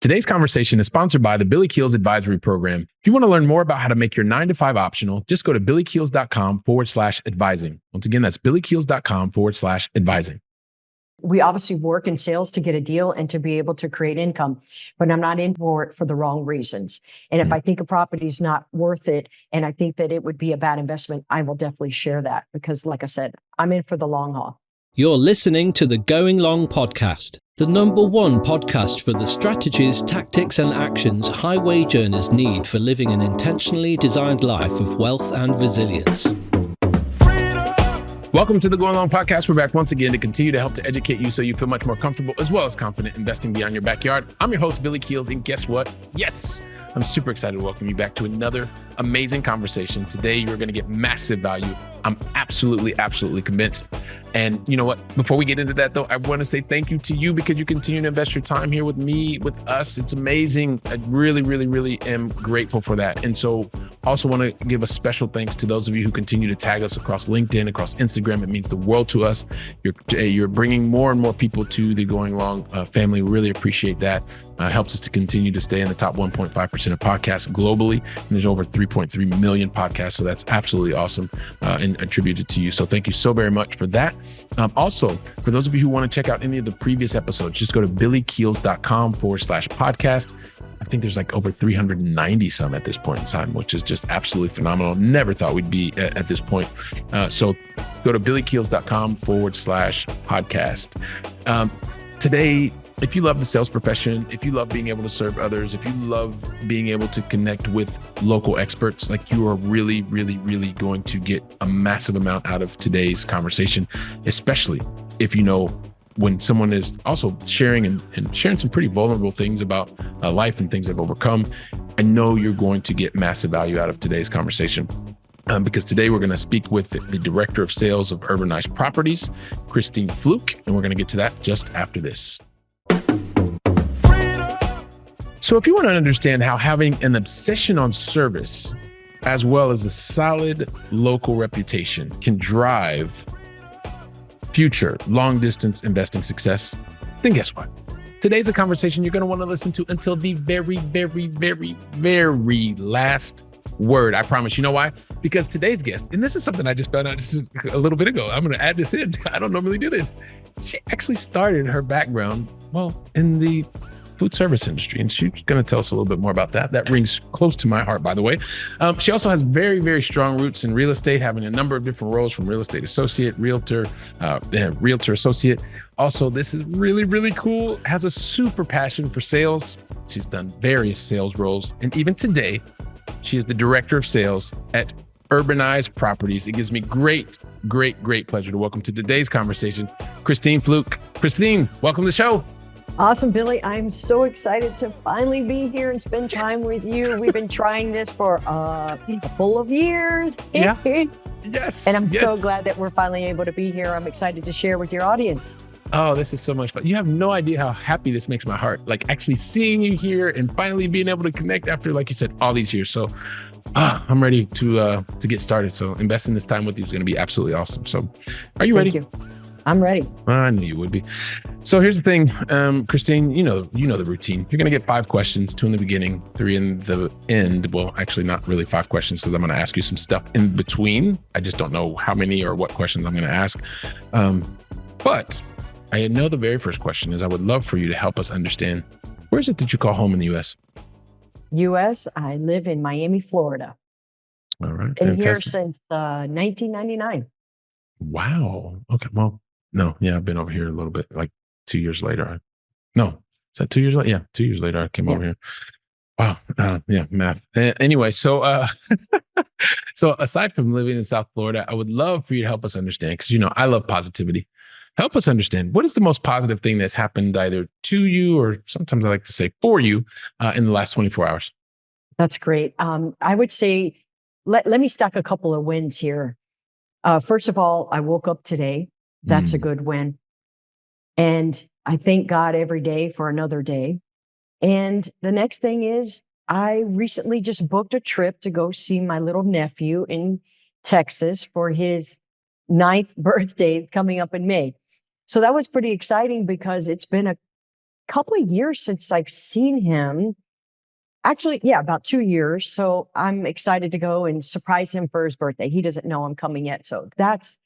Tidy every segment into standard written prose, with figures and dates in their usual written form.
Today's conversation is sponsored by the Billy Keels Advisory Program. If you want to learn more about how to make your 9-to-5 optional, just go to billykeels.com/advising. Once again, that's billykeels.com/advising. We obviously work in sales to get a deal and to be able to create income, but I'm not in for it for the wrong reasons. And if I think a property is not worth it and I think that it would be a bad investment, I will definitely share that because, like I said, I'm in for the long haul. You're listening to the Going Long podcast, the #1 podcast for the strategies, tactics, and actions high wage earners need for living an intentionally designed life of wealth and resilience. Welcome to the Going Long podcast. We're back once again to continue to help to educate you so you feel much more comfortable as well as confident investing beyond your backyard. I'm your host, Billy Keels, and guess what? Yes, I'm super excited to welcome you back to another amazing conversation. Today, you're going to get massive value. I'm absolutely convinced. And you know what? Before we get into that, though, I want to say thank you to you because you continue to invest your time here with me, with us. It's amazing. I really am grateful for that. And so also want to give a special thanks to those of you who continue to tag us across LinkedIn, across Instagram. It means the world to us. You're bringing more and more people to the Going Long family. We really appreciate that. Helps us to continue to stay in the top 1.5% of podcasts globally. And there's over 3.3 million podcasts. So that's absolutely awesome and attributed to you. So thank you so very much for that. Also, for those of you who want to check out any of the previous episodes, just go to billykeels.com/podcast. I think there's like over 390 some at this point in time, which is just absolutely phenomenal. Never thought we'd be at this point. So go to billykeels.com/podcast. Today, if you love the sales profession, if you love being able to serve others, if you love being able to connect with local experts, like you are really going to get a massive amount out of today's conversation, especially if you know when someone is also sharing and sharing some pretty vulnerable things about life and things they've overcome. I know you're going to get massive value out of today's conversation. Because today we're going to speak with the Director of Sales of Urbanized Properties, Kristine Flook, and we're going to get to that just after this. So if you want to understand how having an obsession on service, as well as a solid local reputation, can drive future long-distance investing success, then guess what? Today's a conversation you're going to want to listen to until the very last word. I promise. You know why? Because today's guest, and this is something I just found out just a little bit ago. I'm going to add this in. I don't normally do this. She actually started her background, in the food service industry. And she's going to tell us a little bit more about that. That rings close to my heart, by the way. She also has very strong roots in real estate, having a number of different roles from real estate associate, realtor associate. Also, this is really cool. Has a super passion for sales. She's done various sales roles. And even today, she is the Director of Sales at Urbanized Properties. It gives me great pleasure to welcome to today's conversation, Kristine Flook. Kristine, welcome to the show. Awesome, Billy. I'm so excited to finally be here and spend time with you. We've been trying this for a couple of years. Yeah. Yes. And I'm so glad that we're finally able to be here. I'm excited to share with your audience. Oh, this is so much fun. You have no idea how happy this makes my heart. Like actually seeing you here and finally being able to connect after, like you said, all these years. So I'm ready to get started. So investing this time with you is going to be absolutely awesome. So are you ready? Thank you. I'm ready. I knew you would be. So here's the thing, Kristine, you know the routine. You're going to get 5 questions, 2 in the beginning, 3 in the end. Well, actually not really 5 questions because I'm going to ask you some stuff in between. I just don't know how many or what questions I'm going to ask. But I know the very first question is I would love for you to help us understand, where is it that you call home in the U.S.? U.S., I live in Miami, Florida. All right. Been here since 1999. Wow. Okay. Well, no, yeah, I've been over here a little bit, like 2 years later. No, is that 2 years later? Yeah, 2 years later I came over here. Wow. Yeah, math. Anyway, so so aside from living in South Florida, I would love for you to help us understand, because I love positivity. Help us understand, what is the most positive thing that's happened either to you or sometimes I like to say for you in the last 24 hours? That's great. I would say, let me stack a couple of wins here. First of all, I woke up today. That's a good win. And I thank God every day for another day. And the next thing is, I recently just booked a trip to go see my little nephew in Texas for his 9th birthday coming up in May. So that was pretty exciting because it's been a couple of years since I've seen him. Actually, yeah, about 2 years. So I'm excited to go and surprise him for his birthday. He doesn't know I'm coming yet. So that's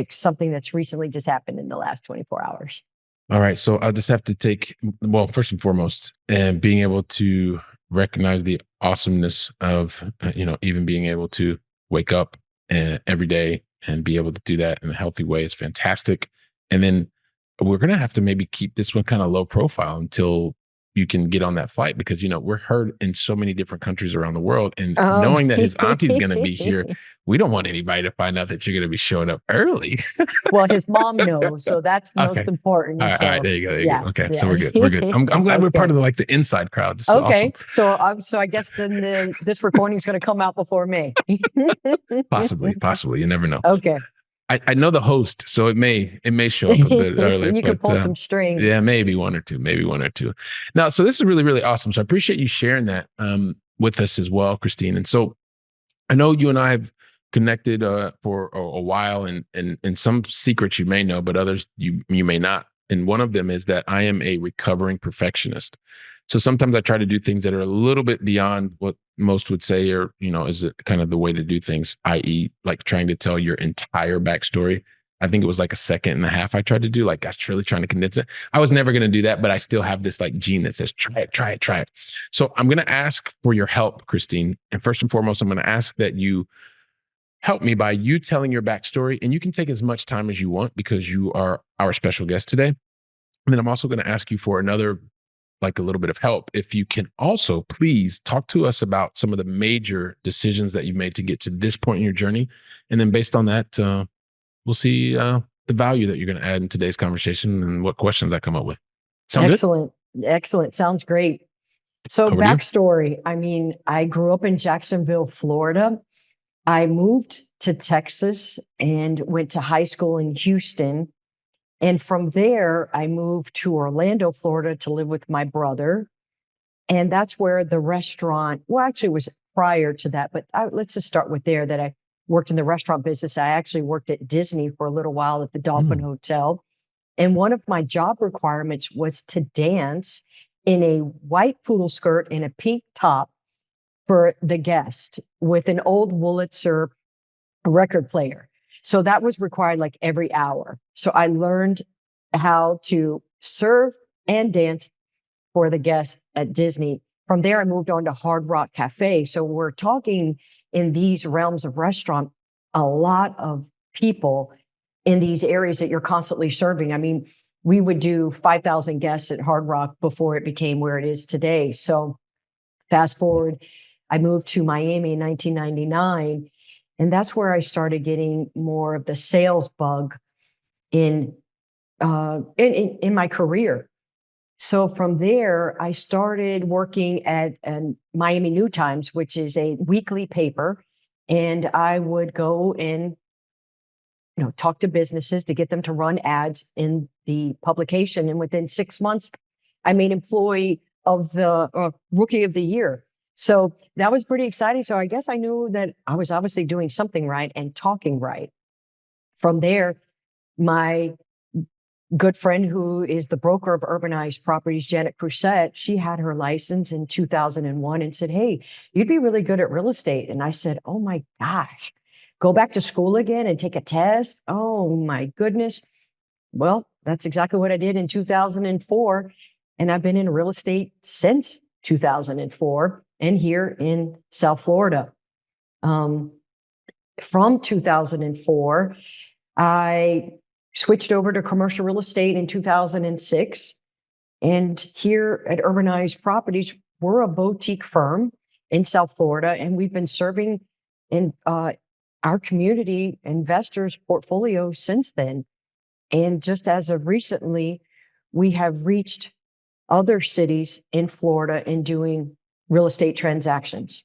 something that's recently just happened in the last 24 hours. All right. So I'll just have to well, first and foremost, and being able to recognize the awesomeness of, even being able to wake up every day and be able to do that in a healthy way is fantastic. And then we're going to have to maybe keep this one kind of low profile until you can get on that flight, because, we're heard in so many different countries around the world. And Oh. knowing that his auntie's going to be here, we don't want anybody to find out that you're going to be showing up early. Well, his mom knows, so that's Okay. most important. All right, So, all right, there you go. There you yeah, go. Okay, yeah. so we're good. We're good. I'm glad we're part Okay. of the inside crowd. This is Okay, awesome. so I guess then this recording is going to come out before me. Possibly. You never know. Okay. I know the host, so it may show up a bit early. You can but, pull some strings. Yeah, maybe one or two. Now, so this is really, really awesome. So I appreciate you sharing that with us as well, Kristine. And so I know you and I have connected for a while, and some secrets you may know, but others you may not. And one of them is that I am a recovering perfectionist. So sometimes I try to do things that are a little bit beyond what most would say, or, is it kind of the way to do things, i.e. like trying to tell your entire backstory. I think it was like a second and a half I tried to do. Like I was really trying to condense it. I was never going to do that, but I still have this like gene that says, try it. So I'm going to ask for your help, Kristine. And first and foremost, I'm going to ask that you help me by you telling your backstory. And you can take as much time as you want because you are our special guest today. And then I'm also going to ask you for a little bit of help. If you can also please talk to us about some of the major decisions that you've made to get to this point in your journey. And then based on that, we'll see the value that you're going to add in today's conversation and what questions I come up with. Sound Excellent. Excellent. Sounds great. So Over to you. backstory. I mean, I grew up in Jacksonville, Florida. I moved to Texas and went to high school in Houston. And from there, I moved to Orlando, Florida to live with my brother. And that's where the restaurant, well, actually it was prior to that, but let's just start with there that I worked in the restaurant business. I actually worked at Disney for a little while at the Dolphin Hotel. And one of my job requirements was to dance in a white poodle skirt and a pink top for the guest with an old Wurlitzer record player. So that was required like every hour. So I learned how to serve and dance for the guests at Disney. From there, I moved on to Hard Rock Cafe. So we're talking in these realms of restaurant, a lot of people in these areas that you're constantly serving. I mean, we would do 5,000 guests at Hard Rock before it became where it is today. So fast forward, I moved to Miami in 1999. And that's where I started getting more of the sales bug in my career. So from there, I started working at Miami New Times, which is a weekly paper, and I would go and talk to businesses to get them to run ads in the publication. And within 6 months, I made employee of the rookie of the year. So that was pretty exciting. So I guess I knew that I was obviously doing something right and talking right. From there, my good friend who is the broker of Urbanized Properties, Janet Crusette, she had her license in 2001 and said, "Hey, you'd be really good at real estate." And I said, "Oh my gosh, go back to school again and take a test? Oh my goodness." Well, that's exactly what I did in 2004. And I've been in real estate since 2004 and here in South Florida. From 2004, I switched over to commercial real estate in 2006. And here at Urbanized Properties, we're a boutique firm in South Florida, and we've been serving in our community investors' portfolio since then. And just as of recently, we have reached other cities in Florida in doing real estate transactions.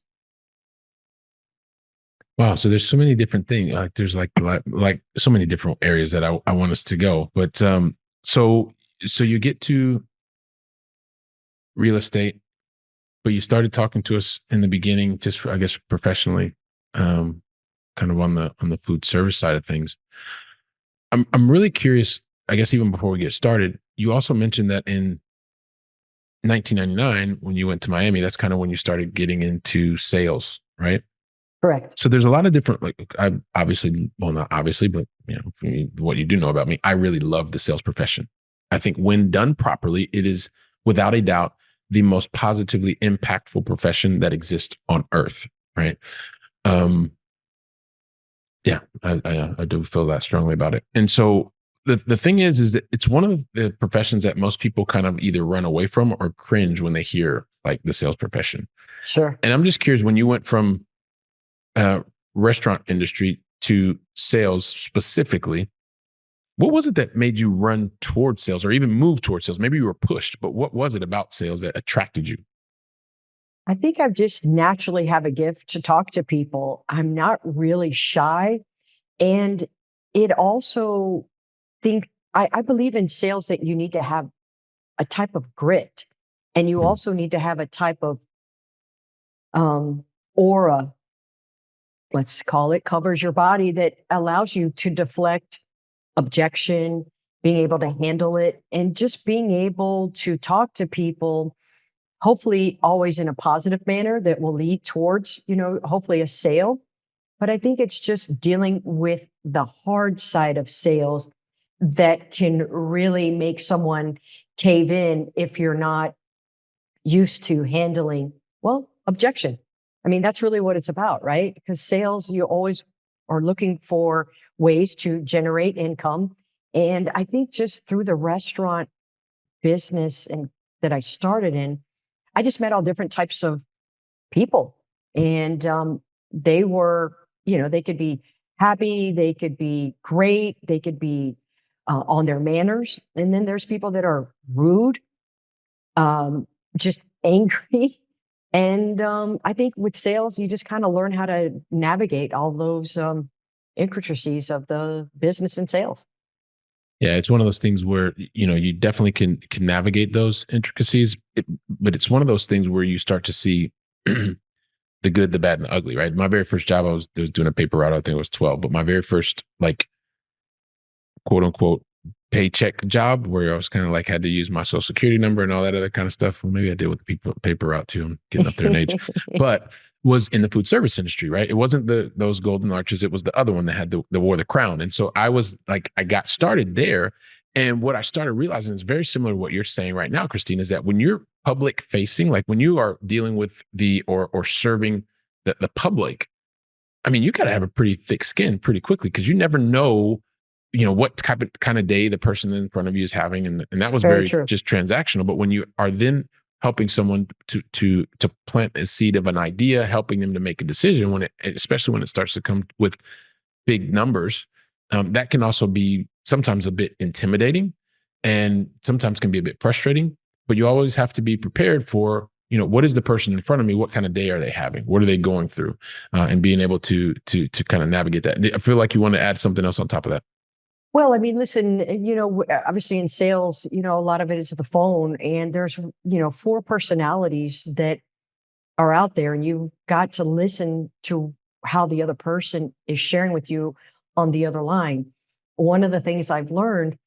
Wow. So there's so many different things. Like there's like so many different areas that I want us to go. But so you get to real estate, but you started talking to us in the beginning, just I guess professionally, kind of on the food service side of things. I'm really curious. I guess even before we get started, you also mentioned that in 1999, when you went to Miami, that's kind of when you started getting into sales, right? Correct. So there's a lot of different, like, I obviously, well, not obviously, but what you do know about me, I really love the sales profession. I think when done properly, it is without a doubt the most positively impactful profession that exists on earth, right? Um, yeah, I do feel that strongly about it. And so the thing is that it's one of the professions that most people kind of either run away from or cringe when they hear like the sales profession. Sure. And I'm just curious, when you went from uh, restaurant industry to sales specifically, what was it that made you run towards sales or even move towards sales? Maybe you were pushed, but what was it about sales that attracted you? I think I just naturally have a gift to talk to people. I'm not really shy. And it also I believe in sales that you need to have a type of grit, and you Mm, also need to have a type of aura, let's call it, covers your body that allows you to deflect objection, being able to handle it, and just being able to talk to people, hopefully always in a positive manner that will lead towards, hopefully a sale. But I think it's just dealing with the hard side of sales that can really make someone cave in if you're not used to handling, well, objection. I mean, that's really what it's about, right? Because sales, you always are looking for ways to generate income. And I think just through the restaurant business and that I started in, I just met all different types of people. And they were, they could be happy, they could be great, they could be on their manners. And then there's people that are rude, just angry. And I think with sales, you just kind of learn how to navigate all those intricacies of the business and sales. yeah, it's one of those things where you definitely can navigate those intricacies, but it's one of those things where you start to see the good, the bad, and the ugly. Right. My very first job, I was doing a paper route. I think it was 12, but my very first like quote unquote paycheck job where I was kind of like had to use my social security number and all that other kind of stuff. Well, maybe I did with the people paper route too. I'm getting up there in age, but was in the food service industry, right? It wasn't those golden arches. It was the other one that had the wore the crown. And so I was like, I got started there. And what I started realizing is very similar to what you're saying right now, Kristine, is that when you're public facing, like when you are dealing with or serving the public, I mean, you got to have a pretty thick skin pretty quickly because you never know, what kind of day the person in front of you is having, and that was Very very true. just transactional. But when you are then helping someone to plant a seed of an idea, helping them to make a decision, especially when it starts to come with big numbers, that can also be sometimes a bit intimidating, and sometimes can be a bit frustrating. But you always have to be prepared for what is the person in front of me, what kind of day are they having, what are they going through, and being able to kind of navigate that. I feel like you want to add something else on top of that. Well, I mean, listen, obviously in sales, a lot of it is the phone, and there's, four personalities that are out there, and you've got to listen to how the other person is sharing with you on the other line. One of the things I've learned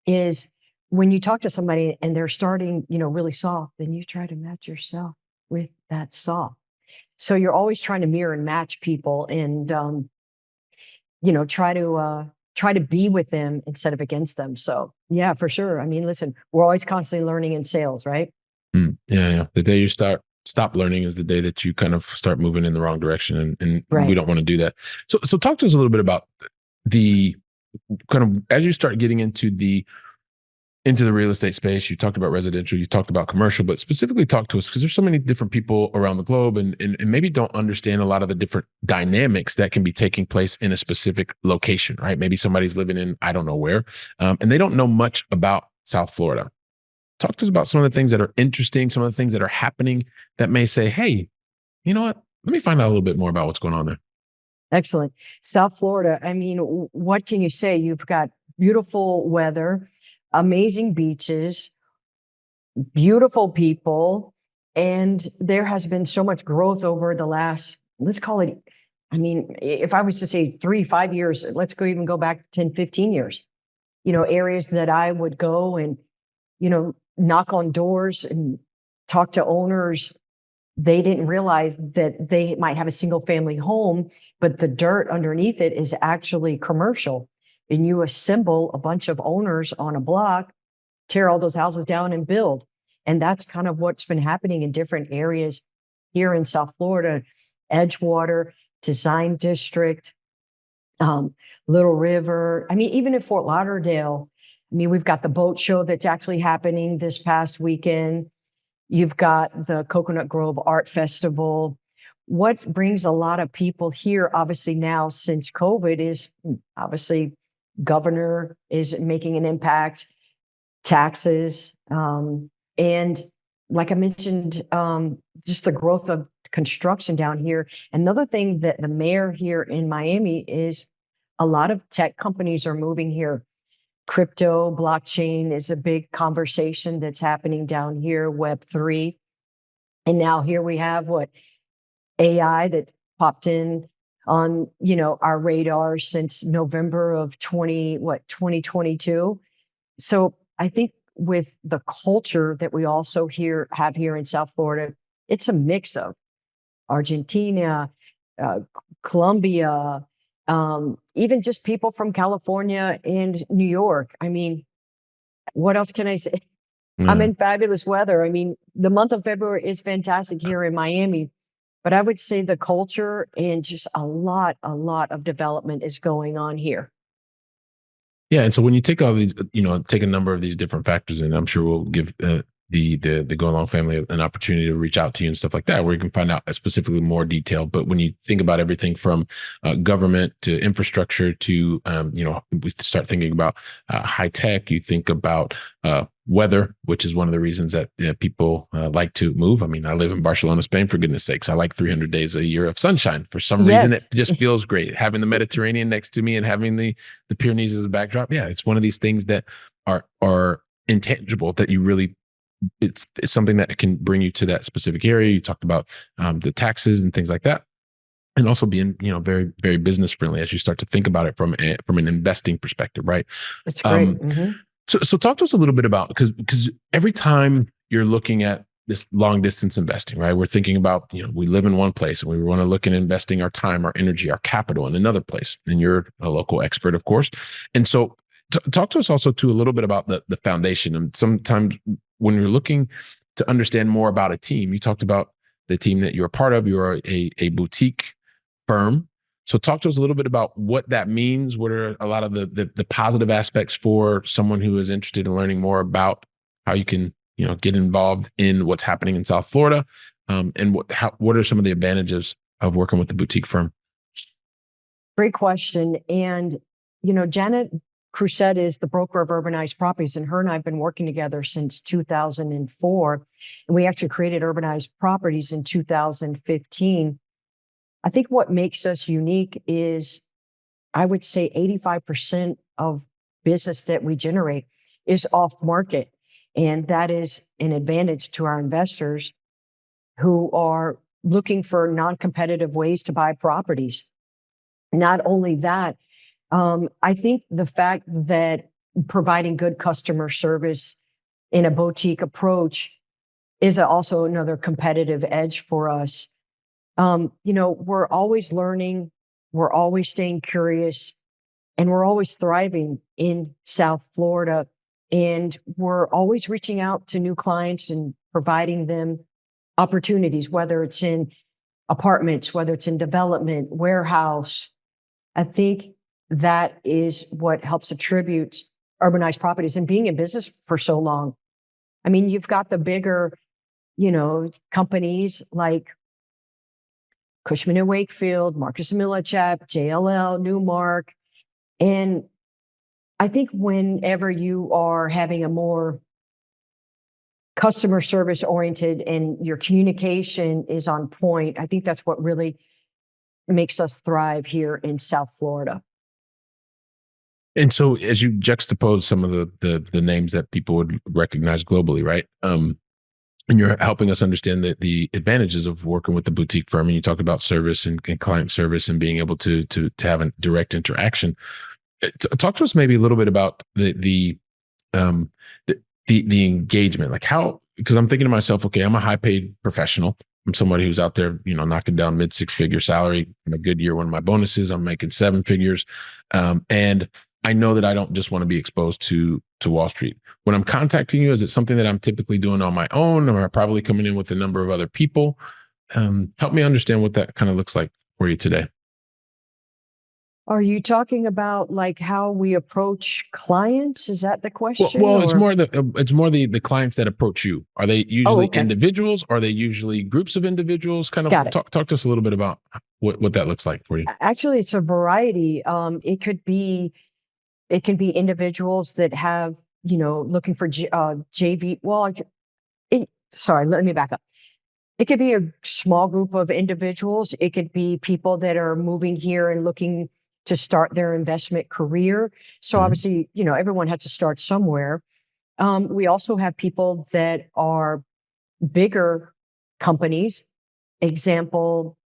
is when you talk to somebody and they're starting, really soft, then you try to match yourself with that soft. So you're always trying to mirror and match people, and try to be with them instead of against them. So yeah, for sure. I mean, listen, we're always constantly learning in sales, right? Yeah, yeah. The day you stop learning is the day that you kind of start moving in the wrong direction, and we Right. don't want to do that. So talk to us a little bit about the kind of as you start getting into the real estate space. You talked about residential, you talked about commercial, but specifically talk to us because there's so many different people around the globe and maybe don't understand a lot of the different dynamics that can be taking place in a specific location, right? Maybe somebody's living in, I don't know where, and they don't know much about South Florida. Talk to us about some of the things that are interesting, some of the things that are happening that may say, hey, you know what? Let me find out a little bit more about what's going on there. Excellent. South Florida. I mean, what can you say? You've got beautiful weather, amazing beaches, beautiful people, and there has been so much growth over the last, let's call it, I mean, if I was to say 3, 5 years, let's go back 10, 15 years, areas that I would go and, knock on doors and talked to owners, they didn't realize that they might have a single family home, but the dirt underneath it is actually commercial. And you assemble a bunch of owners on a block, tear all those houses down and build. And that's kind of what's been happening in different areas here in South Florida, Edgewater, Design District, Little River. I mean, even in Fort Lauderdale, I mean, we've got the boat show that's actually happening this past weekend. You've got the Coconut Grove Art Festival. What brings a lot of people here, obviously now since COVID, is obviously governor is making an impact, taxes, and like I mentioned, just the growth of construction down here. Another thing that the mayor here in Miami is a lot of tech companies are moving here. Crypto, blockchain is a big conversation that's happening down here, Web3. And now here we have AI that popped in on, our radar since November of 2022. So I think with the culture that we also have here in South Florida, it's a mix of Argentina, Colombia, even just people from California and New York. I mean, what else can I say? Yeah. I'm in fabulous weather. I mean, the month of February is fantastic here in Miami, but I would say the culture and just a lot of development is going on here. Yeah, and so when you take all these, take a number of these different factors, and I'm sure we'll give the Go Along family an opportunity to reach out to you and stuff like that, where you can find out specifically more detail. But when you think about everything from government to infrastructure to, we start thinking about high tech. You think about weather, which is one of the reasons that people like to move. I mean, I live in Barcelona, Spain, for goodness sakes. I like 300 days a year of sunshine. For some reason, it just feels great. Having the Mediterranean next to me and having the Pyrenees as a backdrop. Yeah, it's one of these things that are intangible that you really, it's something that can bring you to that specific area. You talked about the taxes and things like that. And also being, very, very business friendly as you start to think about it from an investing perspective, right? That's great. So talk to us a little bit about, because every time you're looking at this long distance investing, right? We're thinking about, we live in one place and we want to look at investing our time, our energy, our capital in another place. And you're a local expert, of course. And so talk to us also too a little bit about the foundation. And sometimes when you're looking to understand more about a team, you talked about the team that you're a part of. You're a boutique firm. So talk to us a little bit about what that means. What are a lot of the positive aspects for someone who is interested in learning more about how you can, get involved in what's happening in South Florida, and what are some of the advantages of working with the boutique firm? Great question. And, Janet Crusette is the broker of Urbanized Properties, and her and I have been working together since 2004. And we actually created Urbanized Properties in 2015. I think what makes us unique is, I would say 85% of business that we generate is off market. And that is an advantage to our investors who are looking for non-competitive ways to buy properties. Not only that, I think the fact that providing good customer service in a boutique approach is also another competitive edge for us. We're always learning, we're always staying curious, and we're always thriving in South Florida. And we're always reaching out to new clients and providing them opportunities, whether it's in apartments, whether it's in development, warehouse. I think that is what helps attribute Urbanized Properties and being in business for so long. I mean, you've got the bigger, companies like Cushman & Wakefield, Marcus & Millichap, JLL, Newmark. And I think whenever you are having a more customer service oriented and your communication is on point, I think that's what really makes us thrive here in South Florida. And so as you juxtapose some of the names that people would recognize globally, right? And you're helping us understand the advantages of working with the boutique firm. And you talked about service and client service and being able to have a direct interaction. Talk to us maybe a little bit about the engagement. Like how because I'm thinking to myself, okay, I'm a high paid professional. I'm somebody who's out there, knocking down mid 6-figure salary. In a good year, one of my bonuses, I'm making 7 figures. And I know that I don't just want to be exposed to Wall Street. When I'm contacting you, is it something that I'm typically doing on my own, or am I probably coming in with a number of other people? Help me understand what that kind of looks like for you today. Are you talking about like how we approach clients? Is that the question? Well, it's more the clients that approach you. Are they usually individuals? Are they usually groups of individuals? Kind of talk to us a little bit about what that looks like for you. Actually, it's a variety. It can be individuals that have, looking for JV. Well, sorry, let me back up. It could be a small group of individuals. It could be people that are moving here and looking to start their investment career. So obviously, everyone had to start somewhere. We also have people that are bigger companies. Example,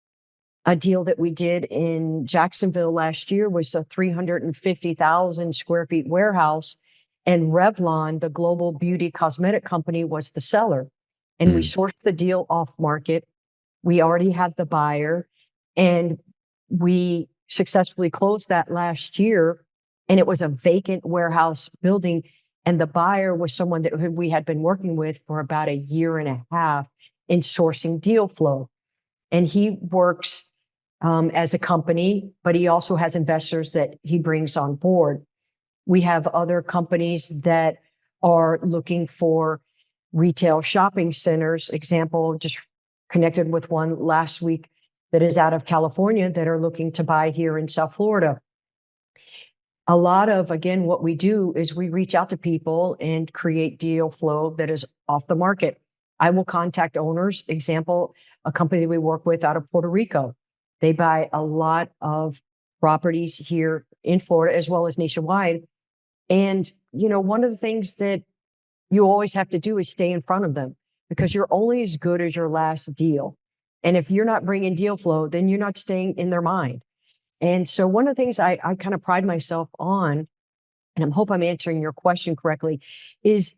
a deal that we did in Jacksonville last year was a 350,000 square feet warehouse, and Revlon, the global beauty cosmetic company, was the seller. And we sourced the deal off market. We already had the buyer, and we successfully closed that last year. And it was a vacant warehouse building. And the buyer was someone that we had been working with for about a year and a half in sourcing deal flow. And he works as a company, but he also has investors that he brings on board. We have other companies that are looking for retail shopping centers. Example, just connected with one last week that is out of California that are looking to buy here in South Florida. A lot of, again, what we do is we reach out to people and create deal flow that is off the market. I will contact owners. Example, a company that we work with out of Puerto Rico. They buy a lot of properties here in Florida as well as nationwide. And, one of the things that you always have to do is stay in front of them, because you're only as good as your last deal. And if you're not bringing deal flow, then you're not staying in their mind. And so one of the things I kind of pride myself on, and I hope I'm answering your question correctly, is,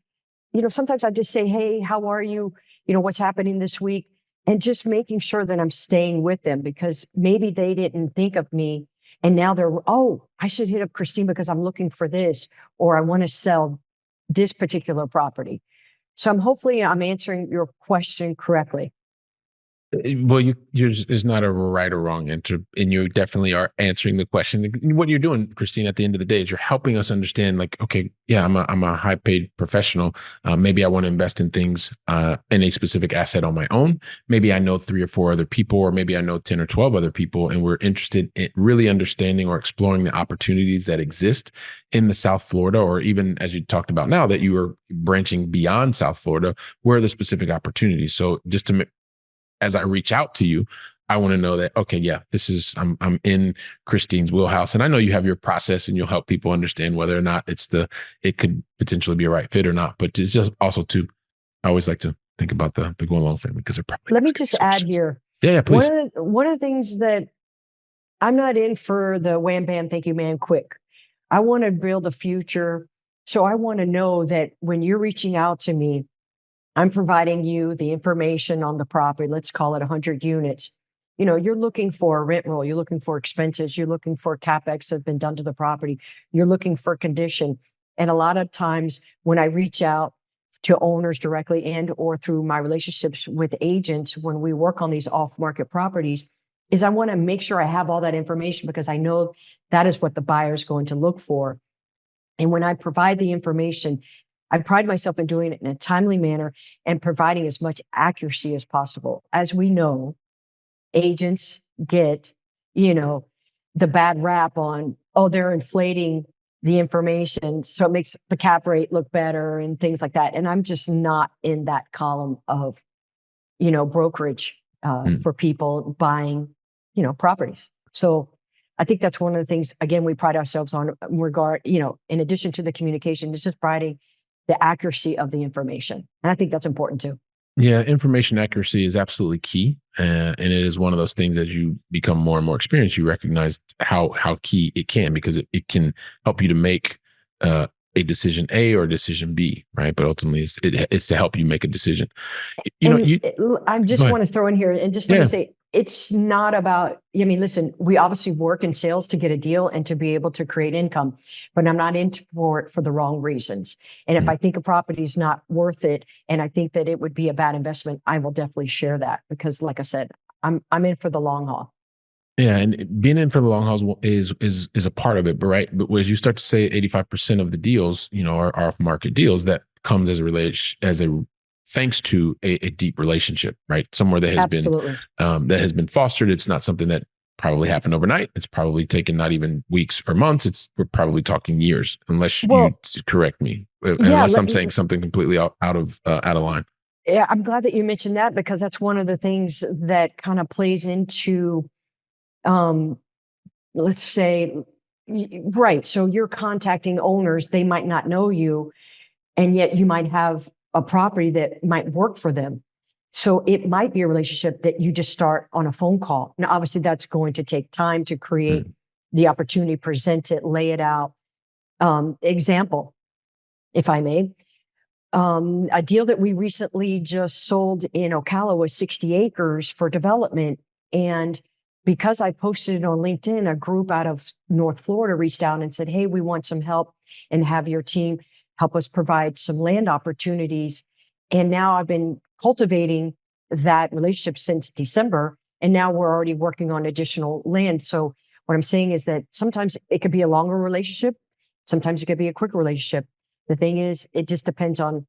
sometimes I just say, hey, how are you? What's happening this week? And just making sure that I'm staying with them, because maybe they didn't think of me. And now they're, I should hit up Kistine because I'm looking for this, or I want to sell this particular property. So hopefully I'm answering your question correctly. Well, yours is not a right or wrong answer, and you definitely are answering the question. What you're doing, Kistine, at the end of the day, is you're helping us understand, like, okay, yeah, I'm a high paid professional. Maybe I want to invest in things in a specific asset on my own. Maybe I know 3 or 4 other people, or maybe I know 10 or 12 other people, and we're interested in really understanding or exploring the opportunities that exist in the South Florida, or even as you talked about now that you are branching beyond South Florida, where are the specific opportunities? So just to as I reach out to you, I want to know that, okay, yeah, I'm in Kristine's wheelhouse. And I know you have your process and you'll help people understand whether or not it could potentially be a right fit or not. But it's just also I always like to think about the going along family, because they're probably. Let me just add here. Yeah, please. One of the things that I'm not in for the wham, bam, thank you, man, quick. I want to build a future. So I want to know that when you're reaching out to me, I'm providing you the information on the property. Let's call it 100 units. You're looking for a rent roll. You're looking for expenses. You're looking for CapEx that's been done to the property. You're looking for condition. And a lot of times when I reach out to owners directly and or through my relationships with agents, when we work on these off-market properties, is I want to make sure I have all that information, because I know that is what the buyer is going to look for. And when I provide the information, I pride myself in doing it in a timely manner and providing as much accuracy as possible. As we know, agents get, the bad rap on, they're inflating the information, so it makes the cap rate look better and things like that. And I'm just not in that column of, brokerage for people buying, properties. So I think that's one of the things, again, we pride ourselves on in addition to the communication, it's just priding the accuracy of the information. And I think that's important too. Yeah, information accuracy is absolutely key. And it is one of those things, as you become more and more experienced, you recognize how key it can, because it can help you to make a decision A or a decision B, right? But ultimately, it's to help you make a decision. I just want to throw in here and just let me say, it's not about, I mean, listen, we obviously work in sales to get a deal and to be able to create income, but I'm not into for it for the wrong reasons. And if I think a property is not worth it, and I think that it would be a bad investment, I will definitely share that because, like I said, I'm in for the long haul. Yeah, and being in for the long hauls is a part of it, but right. But as you start to say, 85% of the deals, are off market deals. That comes as a thanks to a deep relationship, right? Somewhere that has Absolutely. been fostered. It's not something that probably happened overnight. It's probably taken not even weeks or months. We're probably talking years, unless you correct me, unless I'm saying something completely out of line. Yeah, I'm glad that you mentioned that because that's one of the things that kind of plays into let's say, right. So you're contacting owners, they might not know you, and yet you might have a property that might work for them. So it might be a relationship that you just start on a phone call. Now, obviously, that's going to take time to create the opportunity, present it, lay it out. Example, if I may. A deal that we recently just sold in Ocala was 60 acres for development. And because I posted it on LinkedIn, a group out of North Florida reached out and said, hey, we want some help and have your team help us provide some land opportunities. And now I've been cultivating that relationship since December. And now we're already working on additional land. So what I'm saying is that sometimes it could be a longer relationship. Sometimes it could be a quicker relationship. The thing is, it just depends on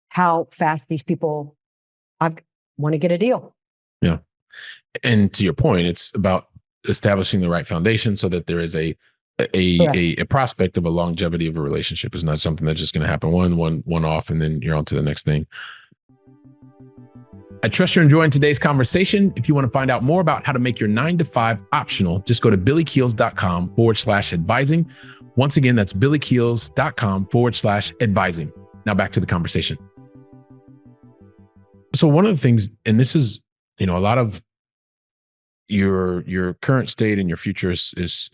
how fast these people want to get a deal. Yeah. And to your point, it's about establishing the right foundation so that there is a prospect of a longevity of a relationship. It's not something that's just going to happen one off and then you're on to the next thing. I trust you're enjoying today's conversation. If you want to find out more about how to make your 9-to-5 optional, just go to billykeels.com/advising. Once again, that's billykeels.com/advising. Now back to the conversation. So one of the things, and this is, a lot of your current state and your future is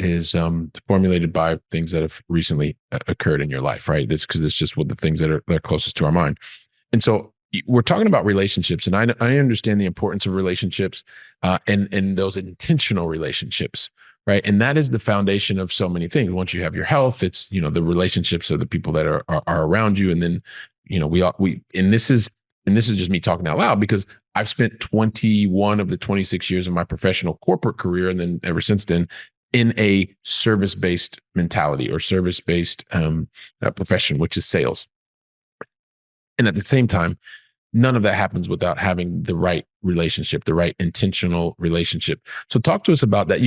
formulated by things that have recently occurred in your life, right? That's because it's just what the things that are closest to our mind. And so we're talking about relationships, and I understand the importance of relationships and those intentional relationships, right? And that is the foundation of so many things. Once you have your health, it's the relationships of the people that are around you, and then and this is just me talking out loud because I've spent 21 of the 26 years of my professional corporate career, and then ever since then, in a service-based mentality or service-based profession, which is sales. And at the same time, none of that happens without having the right relationship, the right intentional relationship. So talk to us about that.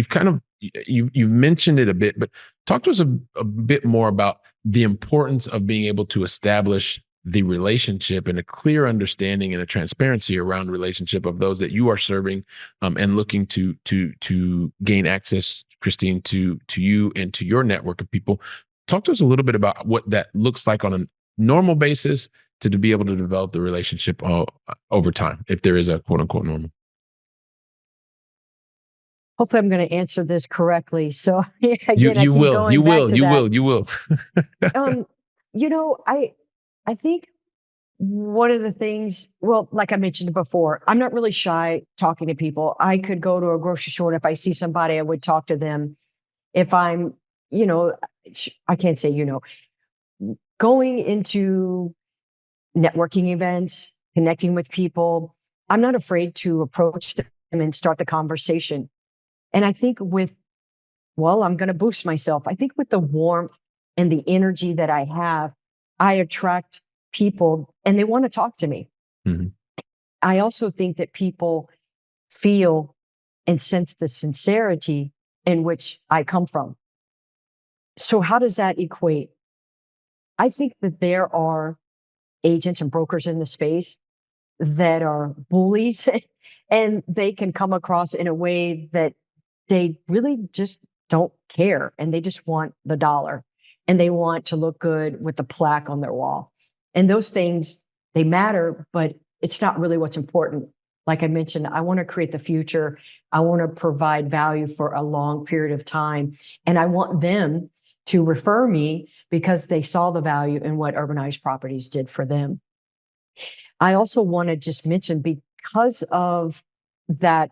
You've mentioned it a bit, but talk to us a bit more about the importance of being able to establish the relationship and a clear understanding and a transparency around relationship of those that you are serving and looking to gain access, Kristine, to you and to your network of people. Talk to us a little bit about what that looks like on a normal basis to be able to develop the relationship over time, if there is a quote unquote normal. Hopefully I'm going to answer this correctly. So again, you will. I think one of the things, well, like I mentioned before, I'm not really shy talking to people. I could go to a grocery store, and if I see somebody, I would talk to them. If I'm, I can't say, going into networking events, connecting with people, I'm not afraid to approach them and start the conversation. And I think I'm going to boost myself. I think with the warmth and the energy that I have, I attract people and they want to talk to me. Mm-hmm. I also think that people feel and sense the sincerity in which I come from. So how does that equate? I think that there are agents and brokers in the space that are bullies and they can come across in a way that they really just don't care and they just want the dollar and they want to look good with the plaque on their wall. And those things, they matter, but it's not really what's important. Like I mentioned, I want to create the future. I want to provide value for a long period of time. And I want them to refer me because they saw the value in what Urbanized Properties did for them. I also want to just mention, because of that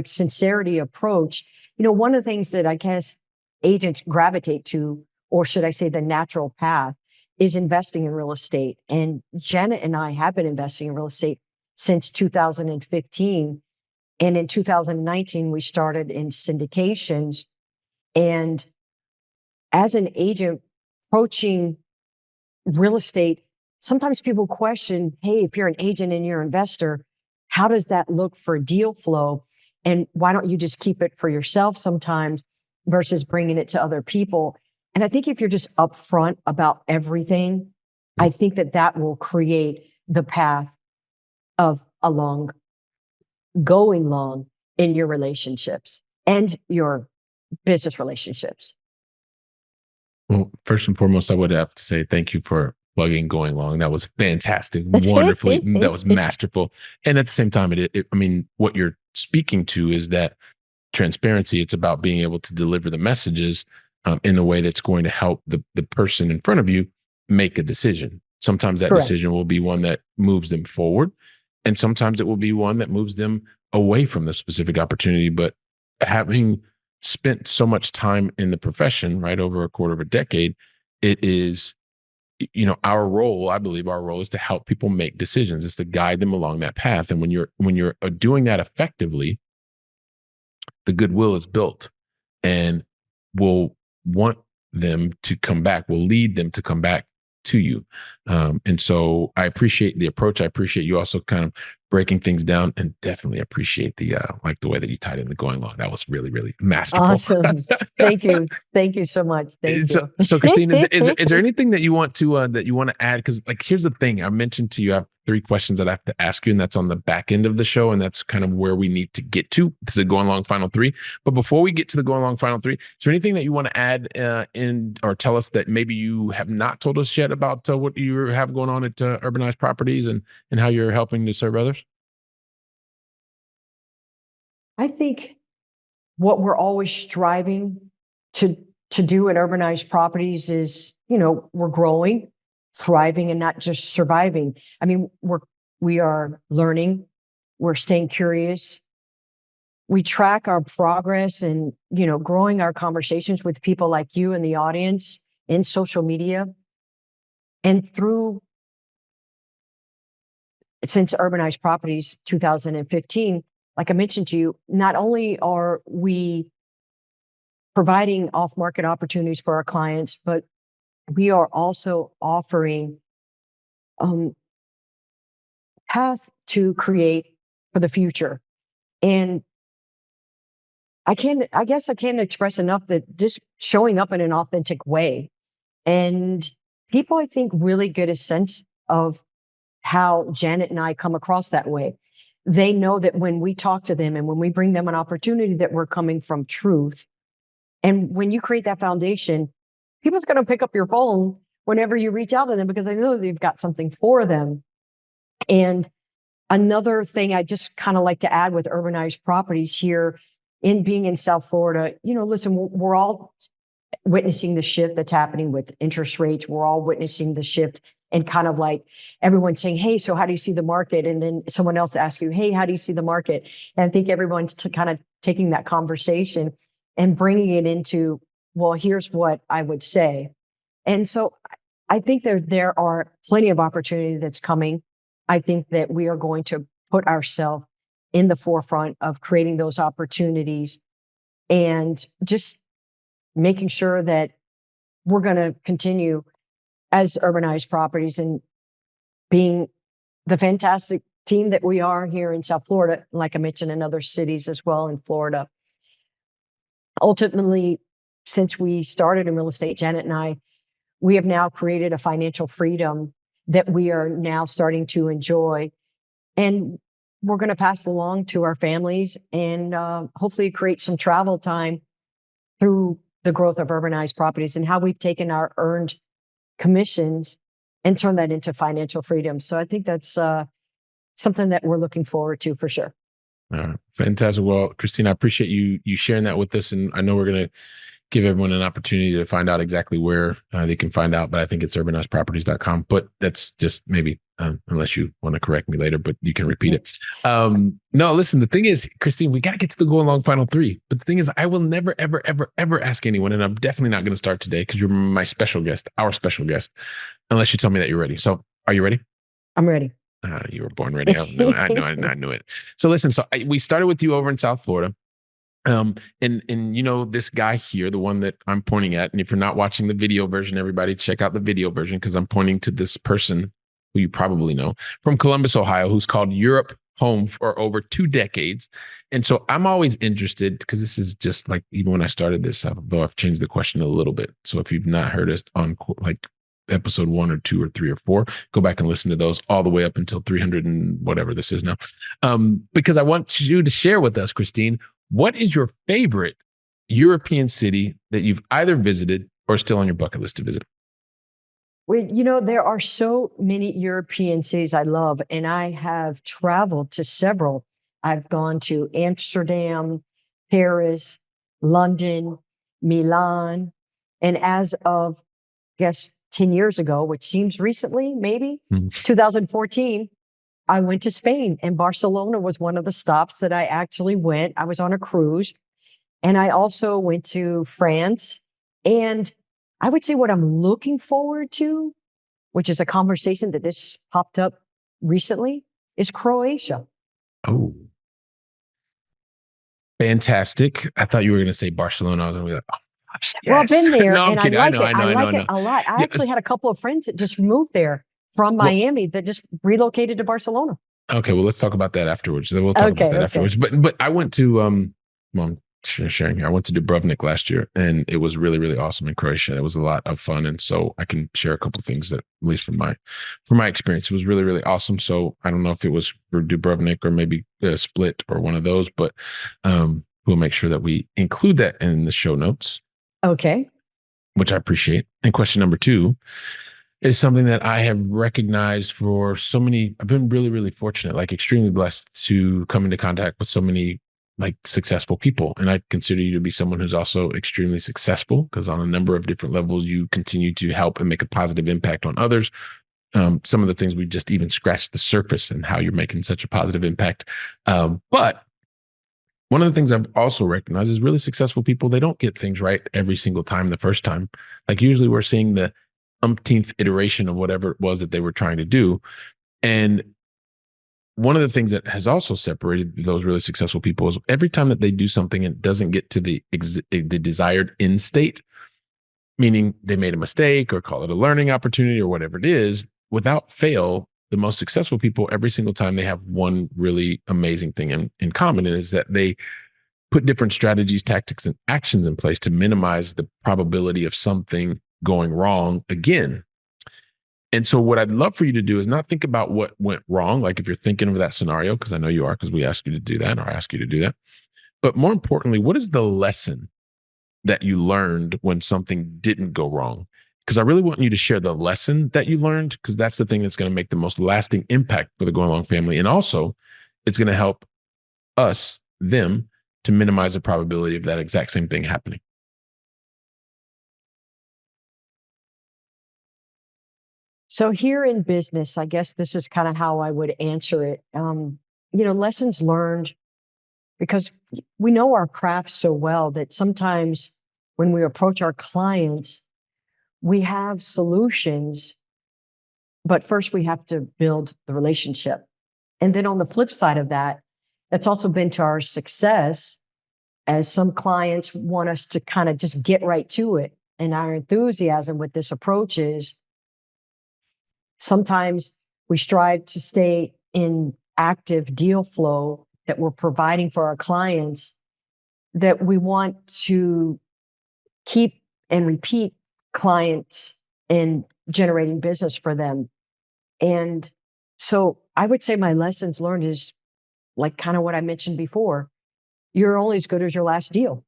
sincerity approach, one of the things that I guess agents gravitate to, or should I say the natural path, is investing in real estate. And Janet and I have been investing in real estate since 2015. And in 2019, we started in syndications. And as an agent approaching real estate, sometimes people question, hey, if you're an agent and you're an investor, how does that look for deal flow? And why don't you just keep it for yourself sometimes versus bringing it to other people? And I think if you're just upfront about everything, I think that will create the path of going long in your relationships and your business relationships. Well, first and foremost, I would have to say thank you for plugging Going Long. That was fantastic, wonderfully, that was masterful. And at the same time, I mean, what you're speaking to is that transparency. It's about being able to deliver the messages in a way that's going to help the person in front of you make a decision. Sometimes that Correct. decision will be one that moves them forward, and sometimes it will be one that moves them away from the specific opportunity. But having spent so much time in the profession, right, over a quarter of a decade, it is, our role, I believe our role is to help people make decisions. It's to guide them along that path. And when you're doing that effectively, the goodwill is built, and will want them to come back, will lead them to come back to you. And so I appreciate the approach. I appreciate you also kind of breaking things down, and definitely appreciate the way that you tied in the Going Long. That was really, really masterful. Awesome. Thank you. Thank you so much. Thank you. So Kristine, is there anything that you want to add? Because here's the thing. I mentioned to you, I have 3 questions that I have to ask you, and that's on the back end of the show, and that's kind of where we need to get to the Going Long final 3. But before we get to the Going Long final 3, is there anything that you want to add in, or tell us that maybe you have not told us yet about what you have going on at Urbanized Properties and how you're helping to serve others? I think what we're always striving to do at Urbanized Properties is, we're growing, thriving, and not just surviving. I mean, we are learning, we're staying curious. We track our progress and, growing our conversations with people like you in the audience, in social media, and since Urbanized Properties 2015, like I mentioned to you, not only are we providing off-market opportunities for our clients, but we are also offering path to create for the future. And I guess I can't express enough that just showing up in an authentic way. And people, I think, really get a sense of how Janet and I come across that way. They know that when we talk to them and when we bring them an opportunity, that we're coming from truth. And when you create that foundation, people's going to pick up your phone whenever you reach out to them because they know they've got something for them. And another thing I just kind of like to add with Urbanized Properties here, in being in South Florida, listen, we're all witnessing the shift that's happening with interest rates. We're all witnessing the shift, and kind of like everyone's saying, hey, so how do you see the market? And then someone else asks you, hey, how do you see the market? And I think everyone's kind of taking that conversation and bringing it into, well, here's what I would say. And so I think there are plenty of opportunity that's coming. I think that we are going to put ourselves in the forefront of creating those opportunities and just making sure that we're going to continue as Urbanized Properties and being the fantastic team that we are here in South Florida, like I mentioned, in other cities as well in Florida. Ultimately, since we started in real estate, Janet and I, we have now created a financial freedom that we are now starting to enjoy. And we're going to pass along to our families and hopefully create some travel time through the growth of Urbanized Properties and how we've taken our earned commissions and turned that into financial freedom. So I think that's something that we're looking forward to for sure. All right. Fantastic. Well, Kristine, I appreciate you sharing that with us. And I know we're going to give everyone an opportunity to find out exactly where they can find out, but I think it's urbanizedproperties.com. But that's just maybe, unless you want to correct me later, but you can repeat it. No, listen, the thing is, Kristine, we got to get to the go along final three. But the thing is, I will never, ever, ever, ever ask anyone, and I'm definitely not going to start today because you're my special guest, our special guest, unless you tell me that you're ready. So are you ready? I'm ready. You were born ready. I knew it. So listen, we started with you over in South Florida. And you know, this guy here, the one that I'm pointing at, and if you're not watching the video version, everybody check out the video version because I'm pointing to this person who you probably know from Columbus, Ohio, who's called Europe home for over 2 decades. And so I'm always interested because this is just like, even when I started this, although I've changed the question a little bit. So if you've not heard us on like episode 1 or 2 or 3 or 4, go back and listen to those all the way up until 300 and whatever this is now. Because I want you to share with us, Kristine, what is your favorite European city that you've either visited or still on your bucket list to visit? Well, you know, there are so many European cities I love, and I have traveled to several. I've gone to Amsterdam, Paris, London, Milan, and as of, I guess, 10 years ago, which seems recently, maybe 2014, I went to Spain, and Barcelona was one of the stops that I actually went. I was on a cruise, and I also went to France. And I would say what I'm looking forward to, which is a conversation that just popped up recently, is Croatia. Oh, fantastic. I thought you were going to say Barcelona. I was going to be like, oh, yes. Well, I've been there, No, I'm and kidding. I like it. I like know. it a lot. I actually had a couple of friends that just moved there from Miami that just relocated to Barcelona. Okay, well, let's talk about that afterwards. Then we'll talk about that afterwards. But I went to well, I'm sharing here. I went to Dubrovnik last year, and it was really, really awesome in Croatia. It was a lot of fun, and so I can share a couple of things that, at least from my experience, it was really, really awesome. So I don't know if it was for Dubrovnik or maybe Split or one of those, but we'll make sure that we include that in the show notes. Okay, which I appreciate. And question number 2 is something that I have recognized for so many. I've been really, really fortunate, like extremely blessed to come into contact with so many like successful people. And I consider you to be someone who's also extremely successful because on a number of different levels, you continue to help and make a positive impact on others. Some of the things we just even scratched the surface and how you're making such a positive impact. But one of the things I've also recognized is really successful people, they don't get things right every single time the first time. Like usually we're seeing the umpteenth iteration of whatever it was that they were trying to do. And one of the things that has also separated those really successful people is every time that they do something and it doesn't get to the desired end state, meaning they made a mistake or call it a learning opportunity or whatever it is, without fail, the most successful people, every single time they have one really amazing thing in common, and is that they put different strategies, tactics, and actions in place to minimize the probability of something going wrong again. And so what I'd love for you to do is not think about what went wrong, like if you're thinking of that scenario, because I know you are, because we asked you to do that or ask you to do that. But more importantly, what is the lesson that you learned when something didn't go wrong? Because I really want you to share the lesson that you learned, because that's the thing that's going to make the most lasting impact for the Going Along family. And also, it's going to help us, them, to minimize the probability of that exact same thing happening. So here in business, I guess this is kind of how I would answer it. Lessons learned, because we know our craft so well that sometimes when we approach our clients, we have solutions, but first we have to build the relationship. And then on the flip side of that, that's also been to our success, as some clients want us to kind of just get right to it. And our enthusiasm with this approach is sometimes we strive to stay in active deal flow that we're providing for our clients, that we want to keep and repeat clients and generating business for them. And so I would say my lessons learned is like kind of what I mentioned before. You're only as good as your last deal.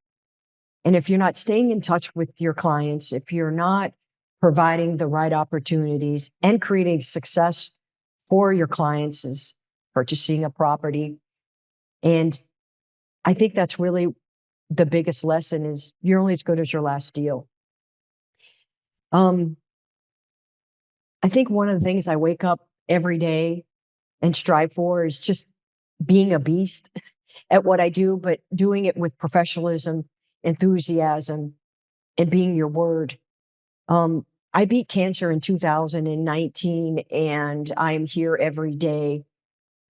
And if you're not staying in touch with your clients, if you're not providing the right opportunities and creating success for your clients, is purchasing a property. And I think that's really the biggest lesson is you're only as good as your last deal. I think one of the things I wake up every day and strive for is just being a beast at what I do, but doing it with professionalism, enthusiasm, and being your word. I beat cancer in 2019, and I'm here every day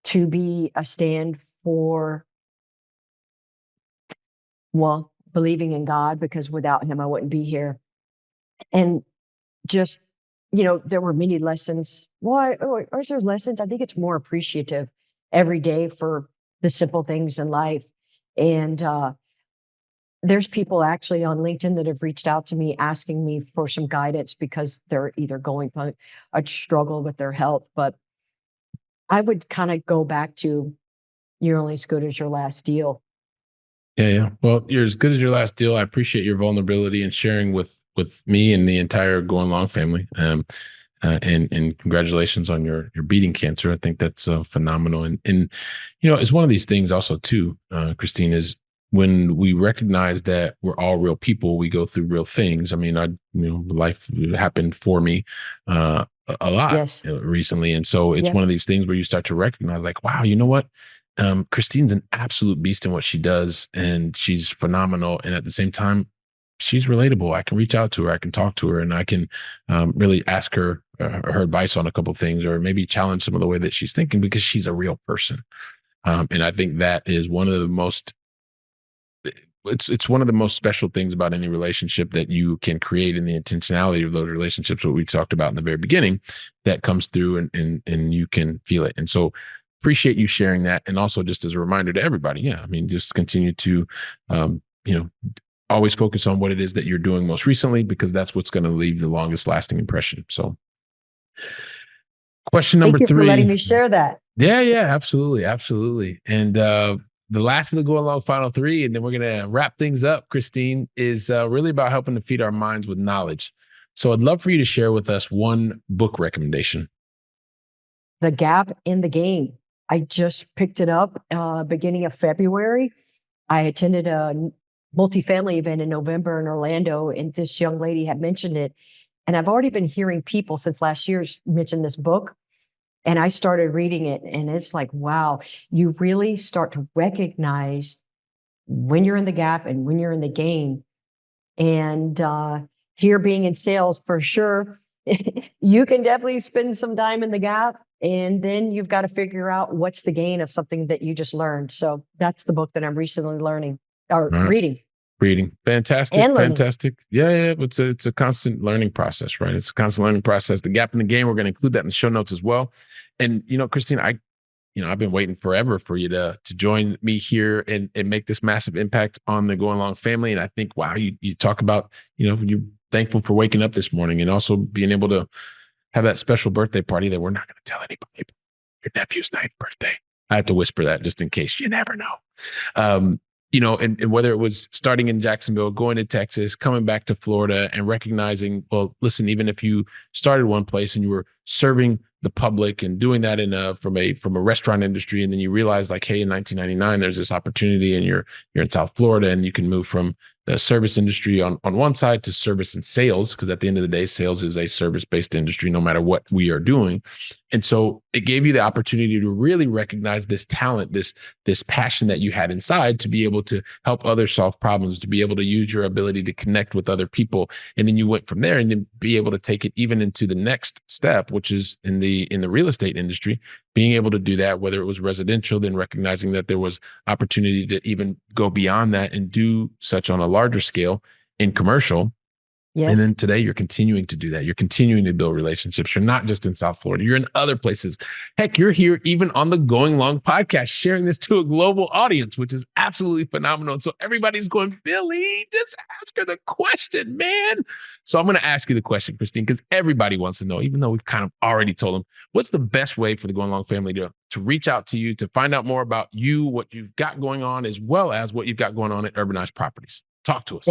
to be a stand for, well, believing in God, because without him, I wouldn't be here. And just, there were many lessons. Why are there lessons? I think it's more appreciative every day for the simple things in life. And there's people actually on LinkedIn that have reached out to me asking me for some guidance because they're either going through a struggle with their health. But I would kind of go back to you're only as good as your last deal. Yeah. Well, you're as good as your last deal. I appreciate your vulnerability and sharing with me and the entire Going Long family. And congratulations on your beating cancer. I think that's phenomenal. And it's one of these things also too, Kristine, is when we recognize that we're all real people, we go through real things. I mean, life happened for me a lot Yes. Recently. And so it's one of these things where you start to recognize like, wow, you know what? Kristine's an absolute beast in what she does, and she's phenomenal. And at the same time, she's relatable. I can reach out to her, I can talk to her, and I can really ask her her advice on a couple of things, or maybe challenge some of the way that she's thinking, because she's a real person. And I think that is one of the most, it's one of the most special things about any relationship that you can create, in the intentionality of those relationships, what we talked about in the very beginning, that comes through and you can feel it. And so appreciate you sharing that. And also, just as a reminder to everybody, just continue to, always focus on what it is that you're doing most recently, because that's what's going to leave the longest lasting impression. So question number Thank you 3. for letting me share that. Yeah, absolutely. Absolutely. And the last of the Going Long final 3, and then we're going to wrap things up, Kristine, is really about helping to feed our minds with knowledge. So I'd love for you to share with us one book recommendation. The Gap in the Game. I just picked it up beginning of February. I attended a multifamily event in November in Orlando, and this young lady had mentioned it. And I've already been hearing people since last year's mention this book. And I started reading it, and it's like, wow, you really start to recognize when you're in the gap and when you're in the game. And here, being in sales, for sure, you can definitely spend some time in the gap, and then you've got to figure out what's the gain of something that you just learned. So that's the book that I'm recently learning or reading. Fantastic. And learning. Fantastic. Yeah. It's a constant learning process, right? It's a constant learning process. The Gap in the Game, we're going to include that in the show notes as well. And, Kristine, I've been waiting forever for you to join me here and make this massive impact on the Going Long family. And I think, wow, you talk about, you're thankful for waking up this morning, and also being able to have that special birthday party that we're not going to tell anybody. Your nephew's 9th birthday. I have to whisper that just in case. You never know. And whether it was starting in Jacksonville, going to Texas, coming back to Florida, and recognizing, well, listen, even if you started one place and you were serving the public and doing that from a restaurant industry, and then you realize, like, hey, in 1999, there's this opportunity, and you're in South Florida, and you can move from the service industry on one side to service and sales, because at the end of the day, sales is a service-based industry, no matter what we are doing. And so it gave you the opportunity to really recognize this talent, this passion that you had inside, to be able to help others solve problems, to be able to use your ability to connect with other people. And then you went from there and then be able to take it even into the next step, which is in the real estate industry, being able to do that, whether it was residential, then recognizing that there was opportunity to even go beyond that and do such on a larger scale in commercial. Yes. And then today you're continuing to do that. You're continuing to build relationships. You're not just in South Florida. You're in other places. Heck, you're here even on the Going Long podcast, sharing this to a global audience, which is absolutely phenomenal. And so everybody's going, Billy, just ask her the question, man. So I'm going to ask you the question, Kristine, because everybody wants to know, even though we've kind of already told them, what's the best way for the Going Long family to reach out to you, to find out more about you, what you've got going on, as well as what you've got going on at Urbanized Properties? Talk to us.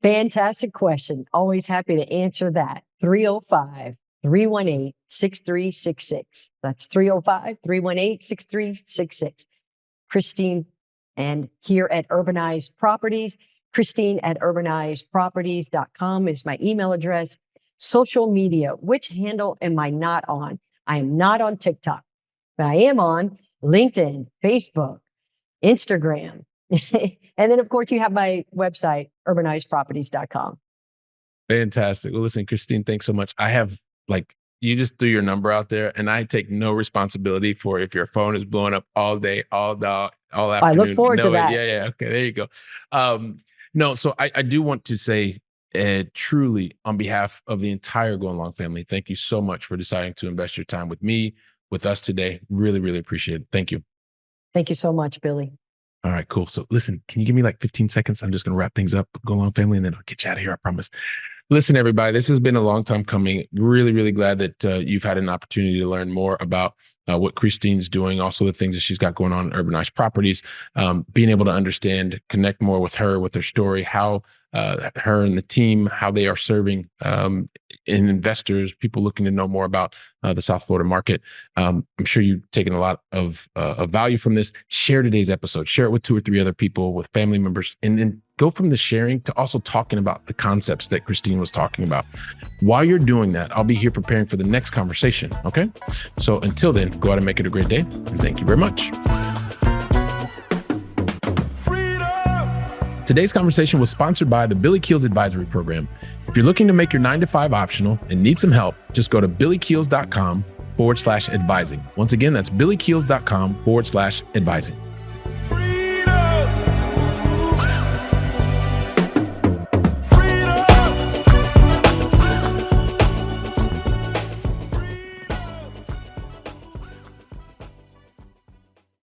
Fantastic question. Always happy to answer that. 305-318-6366. That's 305-318-6366. Kristine, And here at Urbanized Properties, Kristine at urbanizedproperties.com is my email address. Social media, which handle am I not on? I am not on TikTok, but I am on LinkedIn, Facebook, Instagram. And then, of course, you have my website, urbanizedproperties.com. Fantastic. Well, listen, Kistine, thanks so much. I have you just threw your number out there, and I take no responsibility for if your phone is blowing up all day, all afternoon. I look forward to that. Yeah. Okay, there you go. No, so I do want to say, truly, on behalf of the entire Going Long family, thank you so much for deciding to invest your time with me, with us today. Really, really appreciate it. Thank you. Thank you so much, Billy. All right, cool. So listen, can you give me 15 seconds? I'm just going to wrap things up, Go Long family, and then I'll get you out of here, I promise. Listen, everybody, this has been a long time coming. Really, really glad that you've had an opportunity to learn more about what Kristine's doing, also the things that she's got going on in Urbanized Properties, being able to understand, connect more with her, with her story, how her and the team, how they are serving investors, people looking to know more about the South Florida market. I'm sure you've taken a lot of value from this. Share today's episode. Share it with 2 or 3 other people, with family members, and then go from the sharing to also talking about the concepts that Kristine was talking about. While you're doing that, I'll be here preparing for the next conversation. Okay. So until then, go out and make it a great day. And thank you very much. Today's conversation was sponsored by the Billy Keels Advisory Program. If you're looking to make your 9-to-5 optional and need some help, just go to billykeels.com/advising. Once again, that's billykeels.com/advising.